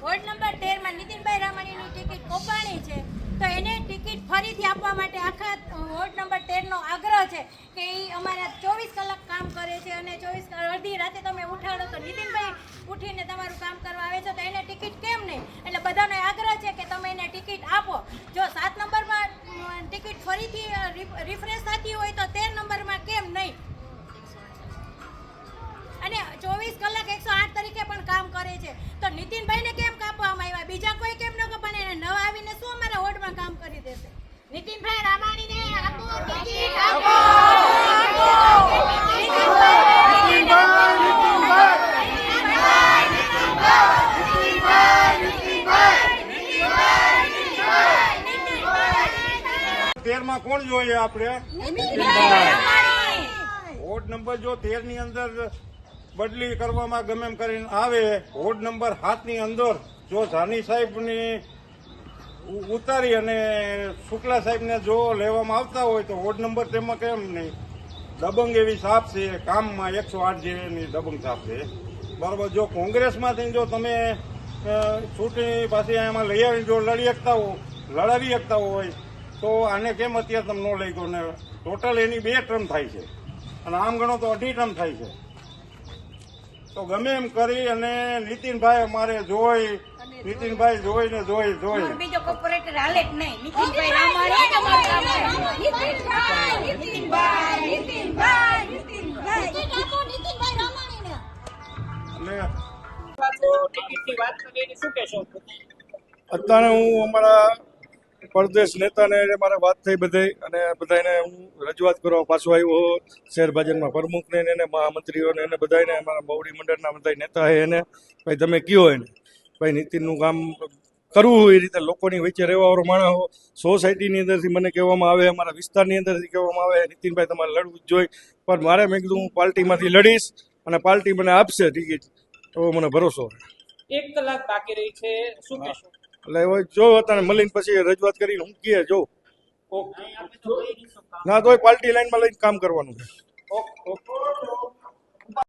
Ward number 13 માં Nitinbhai રામાણીની ticket કોપાણી છે, તો એને ટિકિટ ફરીથી આપવા માટે આખા વોર્ડ નંબર 13 નો આગ્રહ છે કે એ અમારા 24 કલાક કામ કરે છે અને અડધી રાતે તમે ઉઠાડો તો નીતિનભાઈ ઉઠીને તમારું કામ કરવા આવે છે, તો એને ટિકિટ કેમ નહીં? એટલે બધાનો આગ્રહ છે કે તમે એને ટિકિટ આપો. જો 7 નંબરમાં ટિકિટ ફરીથી રિફ્રેશ થતી હોય તો 13 નંબરમાં કેમ નહીં? અને 24 કલાક 108 તરીકે પણ કામ કરે છે, તો નીતિનભાઈને કેમ કાપવામાં આવ્યા? બીજા કોઈ કેમ ન કાપે? એને નવા આવીને શું અમારા વોર્ડમાં કામ કરી દેશે? નીતિનભાઈ રામાણીને આપો ટિકિટ આપો. તેરમાં કોણ જોઈએ આપણે? વોર્ડ નંબર જો 13 ની અંદર બદલી કરવામાં ગમે એમ કરીને આવે, વોર્ડ નંબર 7 ની અંદર જો જાની સાહેબની ઉતારી અને શુક્લા સાહેબને જો લેવામાં આવતા હોય તો વોર્ડ નંબર તેમાં કેમ નહીં? દબંગ એવી સાપ છે, કામમાં 108 જેની દબંગ સાપ છે, બરાબર. જો કોંગ્રેસમાંથી જો તમે ચૂંટણી પાછી એમાં લઈ આવીને જો લડાવી શકતા હોય તો આને કેમ અત્યારે તમે ન લઈ ગયો ને? ટોટલ એની 2 ટર્મ થાય છે અને આમ ગણો તો 2.5 ટર્મ થાય છે. તો ગમે એમ કરી અને નીતિનભાઈ અમારે નીતિનભાઈ જોઈને બીજો કોર્પોરેટર હાલે જ નહીં. નીતિનભાઈ રામાણી તમારું કામ કરે. નીતિનભાઈ રામાણીને અત્યારે હું અમારા પ્રદેશ નેતાને મારે વાત થઈ બધાય અને બધાને હું રજૂઆત કરવા પાછો આવ્યો. શહેર ભાજપના પ્રમુખને એને મહામંત્રીઓને એને બધાને અમારા બહુડી મંડળના બધા નેતા છે એને ભાઈ તમે કયો એને ભાઈ નીતિનનું કામ કરવું હોય એ રીતે લોકોની વચ્ચે રહેવાવાળો માણસ સોસાયટીની અંદરથી મને કહેવામાં આવે, અમારા વિસ્તારની અંદરથી કહેવામાં આવે નીતિનભાઈ તમારે લડવું જ જોઈએ, પણ મારે મેં કીધું હું પાર્ટીમાંથી લડીશ અને પાર્ટી મને આપશે ટિકિટ તો મને ભરોસો. 1 કલાક બાકી રહી છે, શું કહેશો? એટલે જો અત્યારે મળીને પછી રજૂઆત કરીને હું કહે જો ના તોય પાર્ટી લાઈનમાં લઈને કામ કરવાનું છે. ઓકે.